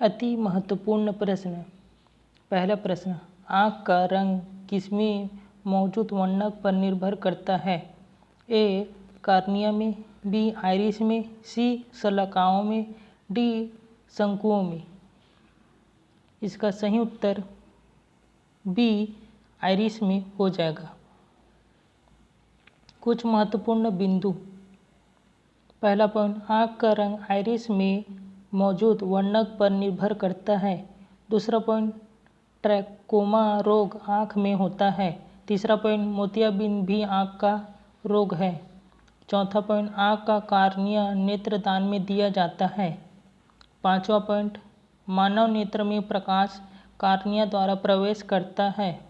अति महत्वपूर्ण प्रश्न। पहला प्रश्न, आँख का रंग किसमें मौजूद वर्णक पर निर्भर करता है? ए. कार्निया में, बी. आइरिस में, सी. शलाकाओं में, डी. शंकुओं में। इसका सही उत्तर बी. आइरिस में हो जाएगा। कुछ महत्वपूर्ण बिंदु। पहला पॉइंट, आँख का रंग आइरिस में मौजूद वर्णक पर निर्भर करता है। दूसरा पॉइंट, ट्रैकोमा रोग आँख में होता है। तीसरा पॉइंट, मोतियाबिंद भी आँख का रोग है। चौथा पॉइंट, आँख का कार्निया नेत्रदान में दिया जाता है। पांचवा पॉइंट, मानव नेत्र में प्रकाश कार्निया द्वारा प्रवेश करता है।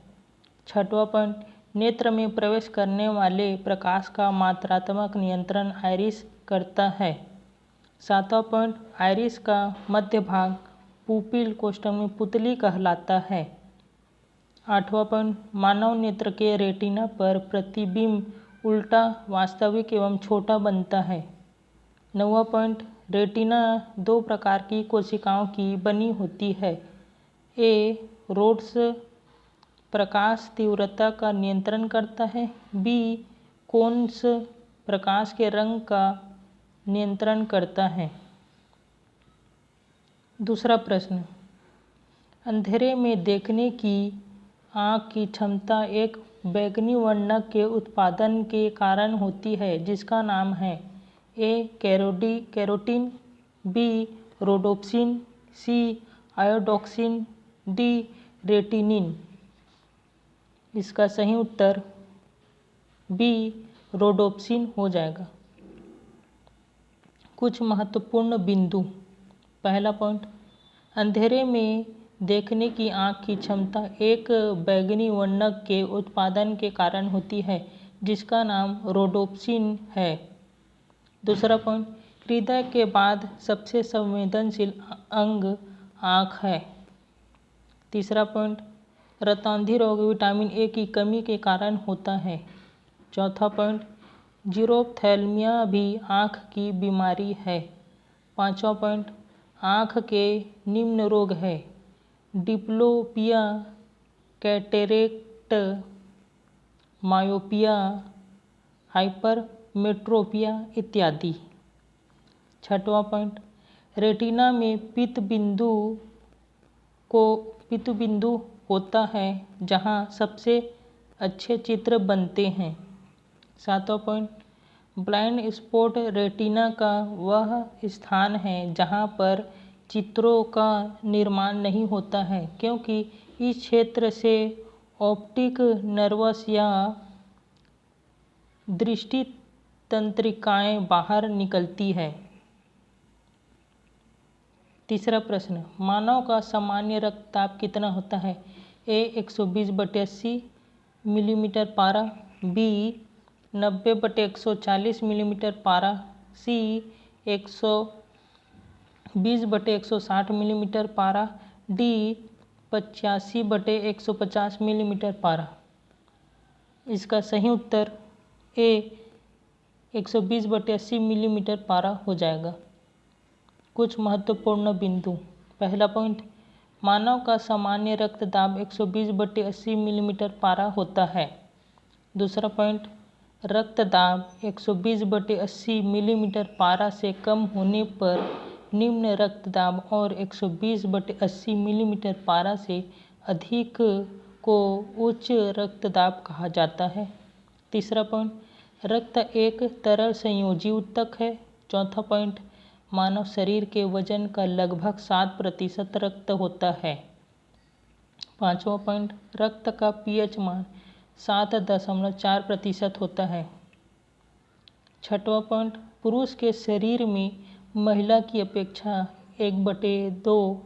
छठवां पॉइंट, नेत्र में प्रवेश करने वाले प्रकाश का मात्रात्मक नियंत्रण आइरिस करता है। सातवां पॉइंट, आइरिस का मध्य भाग पुपिल कोष्ठक में पुतली कहलाता है। आठवां पॉइंट, मानव नेत्र के रेटिना पर प्रतिबिंब उल्टा वास्तविक एवं छोटा बनता है। नौवां पॉइंट, रेटिना दो प्रकार की कोशिकाओं की बनी होती है। ए. रोड्स प्रकाश तीव्रता का नियंत्रण करता है। बी. कोन्स प्रकाश के रंग का नियंत्रण करता है। दूसरा प्रश्न, अंधेरे में देखने की आँख की क्षमता एक बैंगनी वर्णक के उत्पादन के कारण होती है जिसका नाम है। A. Carotene, B. Rhodopsin, C. Iodopsin, D. Retinene. इसका सही उत्तर बी. रोडोप्सिन हो जाएगा। कुछ महत्वपूर्ण बिंदु। पहला पॉइंट, अंधेरे में देखने की आँख की क्षमता एक बैंगनी वर्णक के उत्पादन के कारण होती है जिसका नाम रोडोप्सिन है। दूसरा पॉइंट, हृदय के बाद सबसे संवेदनशील अंग आँख है। तीसरा पॉइंट, रतौंधी रोग विटामिन ए की कमी के कारण होता है। चौथा पॉइंट, जीरोप्थेल्मिया भी आँख की बीमारी है। पांचवा पॉइंट, आँख के निम्न रोग है डिप्लोपिया, कैटेरेक्ट, मायोपिया, हाइपरमेट्रोपिया इत्यादि। छठवां पॉइंट, रेटिना में पीतबिंदु होता है जहां सबसे अच्छे चित्र बनते हैं। सातवां पॉइंट, ब्लाइंड स्पॉट रेटिना का वह स्थान है जहां पर चित्रों का निर्माण नहीं होता है क्योंकि इस क्षेत्र से ऑप्टिक नर्वस या दृष्टि तंत्रिकाएं बाहर निकलती है। तीसरा प्रश्न, मानव का सामान्य रक्तचाप कितना होता है? ए. 120/80 मिलीमीटर पारा, बी. 90/140 मिलीमीटर पारा, सी. 120/160 मिलीमीटर पारा, डी. 85/150 मिलीमीटर पारा। इसका सही उत्तर ए. 120/80 मिलीमीटर पारा हो जाएगा। कुछ महत्वपूर्ण बिंदु। पहला पॉइंट, मानव का सामान्य रक्तदाब 120/80 मिलीमीटर पारा होता है। दूसरा पॉइंट, रक्तदाब 120/80 मिलीमीटर पारा से कम होने पर निम्न रक्तदाब और 120/80 मिलीमीटर पारा से अधिक को उच्च रक्तदाब कहा जाता है। तीसरा पॉइंट, रक्त एक तरल संयोजी ऊतक है। चौथा पॉइंट, मानव शरीर के वजन का लगभग 7% रक्त होता है। पांचवा पॉइंट, रक्त का पीएच मान 7.4% होता है। छठवां पॉइंट, पुरुष के शरीर में महिला की अपेक्षा 1/2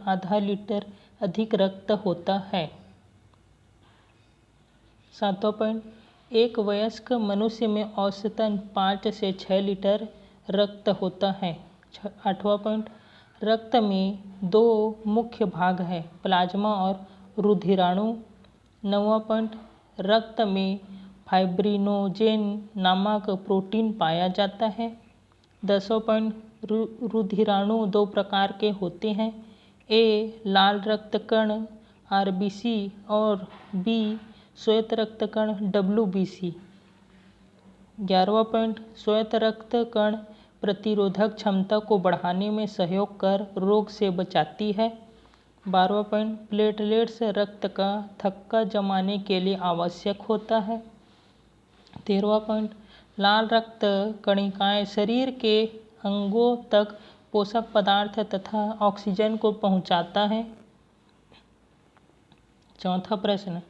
(आधा लीटर) अधिक रक्त होता है। सातवां पॉइंट, एक वयस्क मनुष्य में औसतन 5 से 6 लीटर रक्त होता है। आठवां पॉइंट, रक्त में 2 मुख्य भाग हैं, प्लाज्मा और रुधिराणु। नौवां पॉइंट, रक्त में फाइब्रिनोजेन नामक प्रोटीन पाया जाता है। 10वां पॉइंट, रुधिराणु दो प्रकार के होते हैं, ए लाल रक्त कण RBC और बी श्वेत रक्त कण WBC। 11वां पॉइंट, श्वेत रक्त कण प्रतिरोधक क्षमता को बढ़ाने में सहयोग कर रोग से बचाती है। 12वां पॉइंट, प्लेटलेट्स रक्त का थक्का जमाने के लिए आवश्यक होता है। 13वां पॉइंट, लाल रक्त कणिकाएं शरीर के अंगों तक पोषक पदार्थ तथा ऑक्सीजन को पहुंचाता है। चौथा प्रश्न,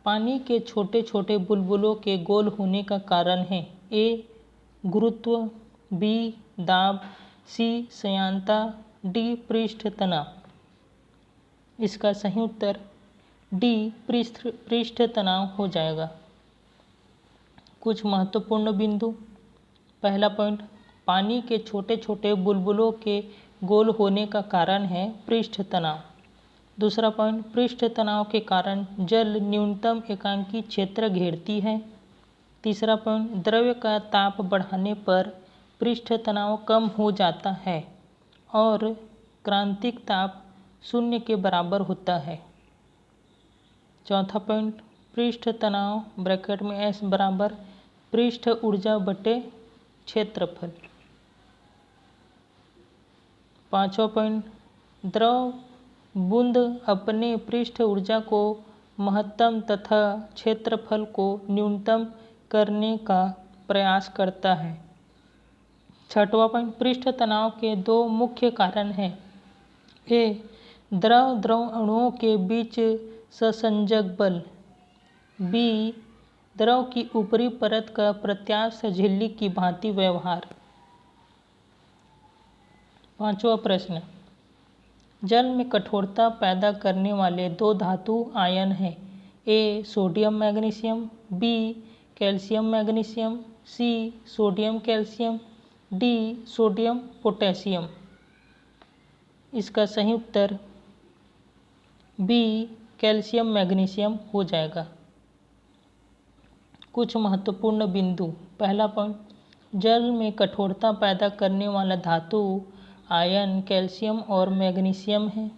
पानी के छोटे छोटे बुलबुलों के गोल होने का कारण है, ए गुरुत्व, बी दाब, सी श्यानता, डी पृष्ठ तनाव। इसका सही उत्तर डी पृष्ठ तनाव हो जाएगा। कुछ महत्वपूर्ण बिंदु। पहला पॉइंट, पानी के छोटे छोटे बुलबुलों के गोल होने का कारण है पृष्ठ तनाव। दूसरा पॉइंट, पृष्ठ तनाव के कारण जल न्यूनतम एकांकी क्षेत्र घेरती है। तीसरा पॉइंट, द्रव्य का ताप बढ़ाने पर पृष्ठ तनाव कम हो जाता है और क्रांतिक ताप 0 के बराबर होता है। चौथा पॉइंट, पृष्ठ तनाव ब्रैकेट में S बराबर पृष्ठ ऊर्जा बटे क्षेत्रफल। पांचवा पॉइंट, द्रव बूंद अपने पृष्ठ ऊर्जा को महत्तम तथा क्षेत्रफल को न्यूनतम करने का प्रयास करता है। छठवां पॉइंट, पृष्ठ तनाव के दो मुख्य कारण हैं, ए द्रव अणुओं के बीच सहसंजक बल, बी द्रव की ऊपरी परत का प्रत्यास्थ झिल्ली की भांति व्यवहार। पांचवा प्रश्न, जल में कठोरता पैदा करने वाले दो धातु आयन हैं, A sodium magnesium, B calcium magnesium, C sodium calcium, D sodium potassium. इसका सही उत्तर बी कैल्शियम मैग्नीशियम हो जाएगा। कुछ महत्वपूर्ण बिंदु। पहला पॉइंट, जल में कठोरता पैदा करने वाला धातु आयन कैल्शियम और मैग्नीशियम है।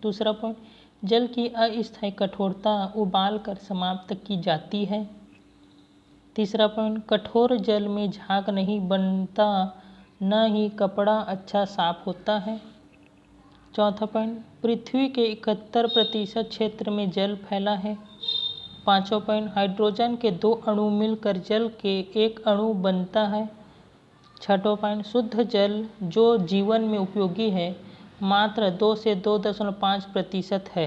दूसरा पॉइंट, जल की अस्थायी कठोरता उबाल कर समाप्त की जाती है। तीसरा पॉइंट, कठोर जल में झाग नहीं बनता, न ही कपड़ा अच्छा साफ होता है। चौथा पॉइंट, पृथ्वी के 71% क्षेत्र में जल फैला है। पांचवा पॉइंट, हाइड्रोजन के 2 अणु मिलकर जल के एक अणु बनता है। छठवां पॉइंट, शुद्ध जल जो जीवन में उपयोगी है मात्र 2 से 2.5% है।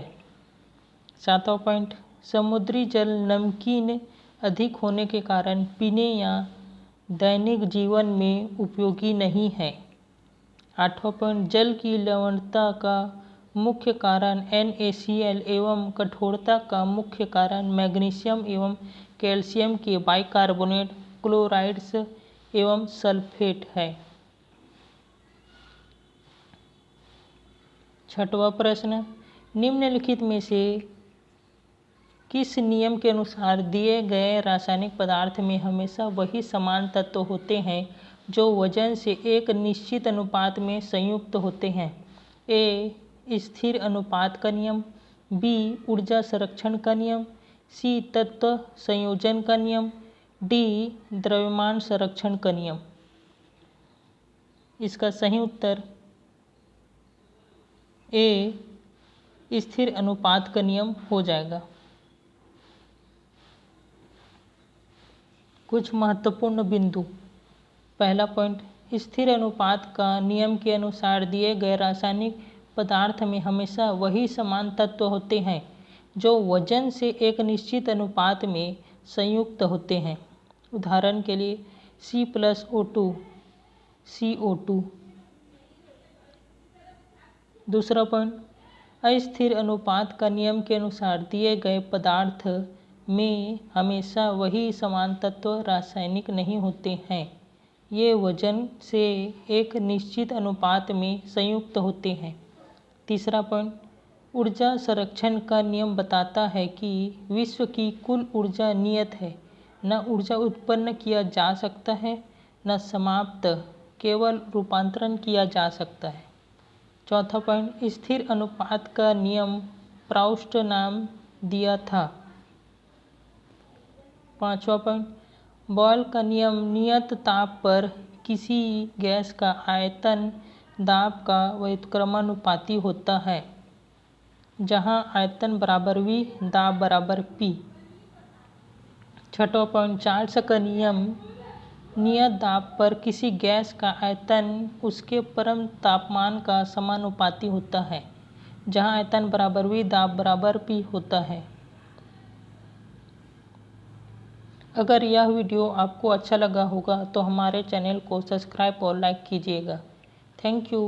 सातवां पॉइंट, समुद्री जल नमकीन अधिक होने के कारण पीने या दैनिक जीवन में उपयोगी नहीं है। आठवां पॉइंट, जल की लवणता का मुख्य कारण NaCl एवं कठोरता का मुख्य कारण मैग्नीशियम एवं कैल्शियम के बाइकार्बोनेट, क्लोराइड्स एवं सल्फेट है। छठवां प्रश्न, निम्नलिखित में से किस नियम के अनुसार दिए गए रासायनिक पदार्थ में हमेशा वही समान तत्व होते हैं जो वजन से एक निश्चित अनुपात में संयुक्त होते हैं, ए स्थिर अनुपात का नियम, बी ऊर्जा संरक्षण का नियम, सी तत्व संयोजन का नियम, डी द्रव्यमान संरक्षण का नियम। इसका सही उत्तर ए स्थिर अनुपात का नियम हो जाएगा। कुछ महत्वपूर्ण बिंदु। पहला पॉइंट, स्थिर अनुपात का नियम के अनुसार दिए गए रासायनिक पदार्थ में हमेशा वही समान तत्व होते हैं जो वजन से एक निश्चित अनुपात में संयुक्त होते हैं। उदाहरण के लिए C+O2 CO2। दूसरा पॉइंट, अस्थिर अनुपात का नियम के अनुसार दिए गए पदार्थ में हमेशा वही समान तत्व रासायनिक नहीं होते हैं, ये वजन से एक निश्चित अनुपात में संयुक्त होते हैं। तीसरा पॉइंट, ऊर्जा संरक्षण का नियम बताता है कि विश्व की कुल ऊर्जा नियत है, न ऊर्जा उत्पन्न किया जा सकता है न समाप्त केवल रूपांतरण किया जा सकता है। चौथा पॉइंट, स्थिर अनुपात का नियम प्राउस्ट नाम दिया था। पांचवा पॉइंट, बॉयल का नियम नियत ताप पर किसी गैस का आयतन दाब का व्युत्क्रमानुपाती होता है, जहां आयतन बराबर V, दाब बराबर P। छठवां पॉइंट, चार्ल्स का नियम नियत दाब पर किसी गैस का आयतन उसके परम तापमान का समानुपाती होता है, जहां आयतन बराबर V, दाब बराबर P होता है। अगर यह वीडियो आपको अच्छा लगा होगा तो हमारे चैनल को सब्सक्राइब और लाइक कीजिएगा। Thank you.